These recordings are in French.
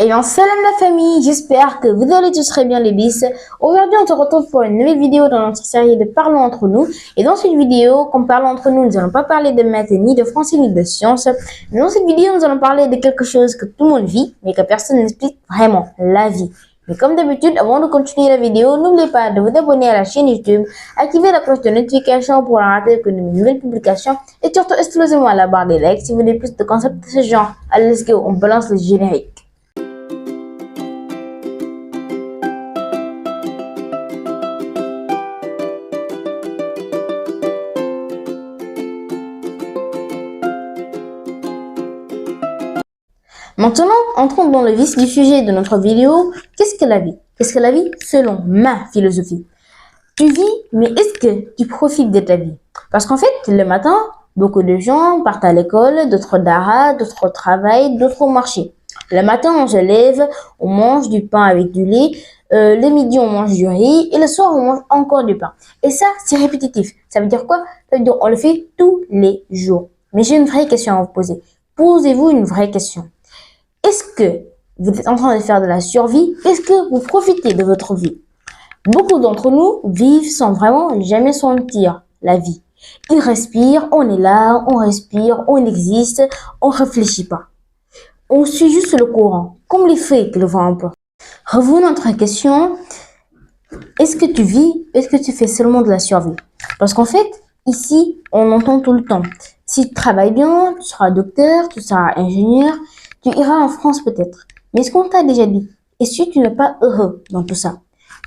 Eh bien, salam la famille, j'espère que vous allez tous très bien les bis. Aujourd'hui, on se retrouve pour une nouvelle vidéo dans notre série de Parlons entre nous. Et dans cette vidéo, comme Parlons entre nous, nous n'allons pas parler de maths, ni de français, ni de sciences. Mais dans cette vidéo, nous allons parler de quelque chose que tout le monde vit, mais que personne n'explique vraiment, la vie. Mais comme d'habitude, avant de continuer la vidéo, n'oubliez pas de vous abonner à la chaîne YouTube, activer la cloche de notification pour ne rater que de nouvelles publications et surtout explosez-moi la barre des likes si vous voulez plus de concepts de ce genre. Allez, let's go, on balance le générique. Maintenant, entrons dans le vif du sujet de notre vidéo. Qu'est-ce que la vie? Qu'est-ce que la vie selon ma philosophie? Tu vis, mais est-ce que tu profites de ta vie? Parce qu'en fait, le matin, beaucoup de gens partent à l'école, d'autres dara, d'autres travaillent, d'autres au marché. Le matin, on se lève, on mange du pain avec du lait. Le midi, on mange du riz. Et le soir, on mange encore du pain. Et ça, c'est répétitif. Ça veut dire quoi? Ça veut dire on le fait tous les jours. Mais j'ai une vraie question à vous poser. Posez-vous une vraie question. Est-ce que vous êtes en train de faire de la survie? Est-ce que vous profitez de votre vie? Beaucoup d'entre nous vivent sans vraiment jamais sentir la vie. Ils respirent, on est là, on respire, on existe, on réfléchit pas. On suit juste le courant, comme les fées que le vent emporte. Revenons à notre question. Est-ce que tu vis? Est-ce que tu fais seulement de la survie? Parce qu'en fait, ici, on entend tout le temps. Si tu travailles bien, tu seras docteur, tu seras ingénieur, tu iras en France peut-être. Mais ce qu'on t'a déjà dit, et si tu n'es pas heureux dans tout ça?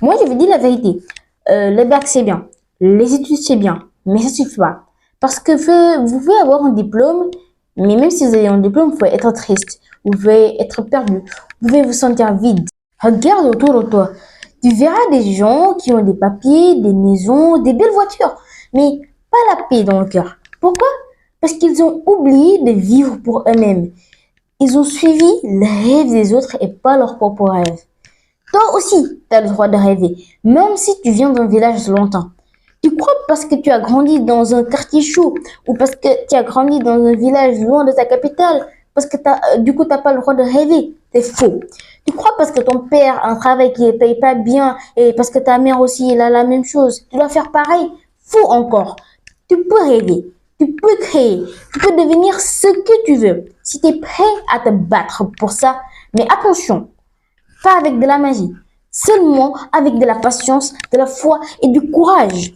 Moi, je vous dis la vérité. Le bac, c'est bien. Les études, c'est bien. Mais ça suffit pas. Parce que vous pouvez avoir un diplôme, mais même si vous avez un diplôme, vous pouvez être triste. Vous pouvez être perdu. Vous pouvez vous sentir vide. Regarde autour de toi. Tu verras des gens qui ont des papiers, des maisons, des belles voitures. Mais pas la paix dans le cœur. Pourquoi? Parce qu'ils ont oublié de vivre pour eux-mêmes. Ils ont suivi les rêves des autres et pas leurs propres rêves. Toi aussi, tu as le droit de rêver, même si tu viens d'un village lointain. Tu crois parce que tu as grandi dans un quartier chaud ou parce que tu as grandi dans un village loin de ta capitale, parce que du coup, tu n'as pas le droit de rêver. C'est faux. Tu crois parce que ton père a un travail qui ne paye pas bien et parce que ta mère aussi, elle a la même chose. Tu dois faire pareil. Faux encore. Tu peux rêver. Tu peux créer, tu peux devenir ce que tu veux, si tu es prêt à te battre pour ça. Mais attention, pas avec de la magie, seulement avec de la patience, de la foi et du courage.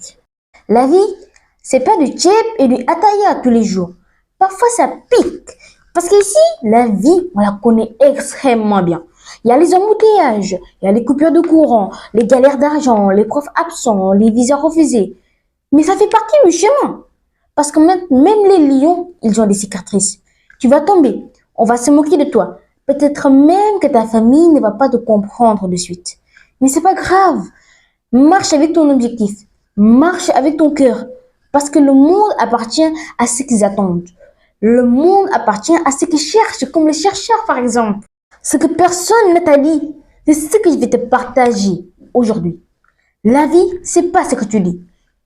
La vie, c'est pas du tchèp et du ataya tous les jours. Parfois, ça pique. Parce qu'ici, la vie, on la connaît extrêmement bien. Il y a les embouteillages, il y a les coupures de courant, les galères d'argent, les profs absents, les visas refusés. Mais ça fait partie du chemin. Parce que même les lions, ils ont des cicatrices. Tu vas tomber, on va se moquer de toi. Peut-être même que ta famille ne va pas te comprendre de suite. Mais c'est pas grave. Marche avec ton objectif. Marche avec ton cœur. Parce que le monde appartient à ceux qu'ils attendent. Le monde appartient à ceux qui cherchent, comme les chercheurs par exemple. Ce que personne ne t'a dit, c'est ce que je vais te partager aujourd'hui. La vie, c'est pas ce que tu dis.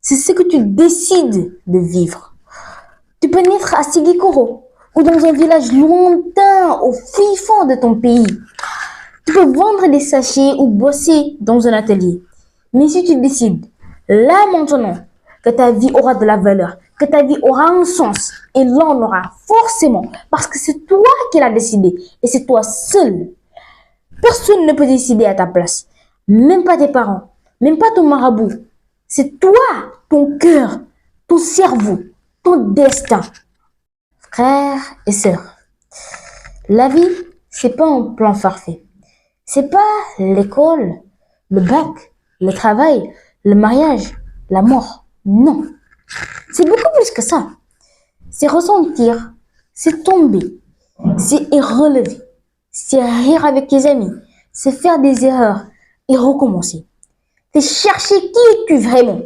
C'est ce que tu décides de vivre. Tu peux naître à Sigikoro ou dans un village lointain au fin fond de ton pays. Tu peux vendre des sachets ou bosser dans un atelier. Mais si tu décides, là maintenant, que ta vie aura de la valeur, que ta vie aura un sens, et l'en aura forcément, parce que c'est toi qui l'as décidé et c'est toi seul. Personne ne peut décider à ta place, même pas tes parents, même pas ton marabout. C'est toi, ton cœur, ton cerveau, ton destin. Frères et sœurs, la vie, c'est pas un plan parfait. C'est pas l'école, le bac, le travail, le mariage, la mort. Non. C'est beaucoup plus que ça. C'est ressentir, c'est tomber, c'est relever, c'est rire avec tes amis, c'est faire des erreurs et recommencer. C'est chercher qui es-tu vraiment.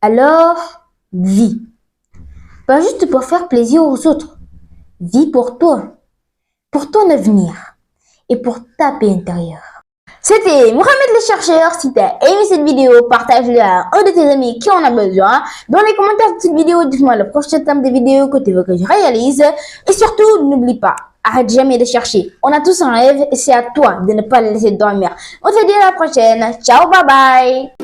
Alors, vis. Pas juste pour faire plaisir aux autres. Vis pour toi, pour ton avenir et pour ta paix intérieure. C'était Mohamed le chercheur. Si tu as aimé cette vidéo, partage-la à un de tes amis qui en a besoin. Dans les commentaires de cette vidéo, dites-moi le prochain thème de vidéo que tu veux que je réalise. Et surtout, n'oublie pas, arrête jamais de chercher. On a tous un rêve et c'est à toi de ne pas le laisser dormir. On se dit à la prochaine. Ciao, bye bye.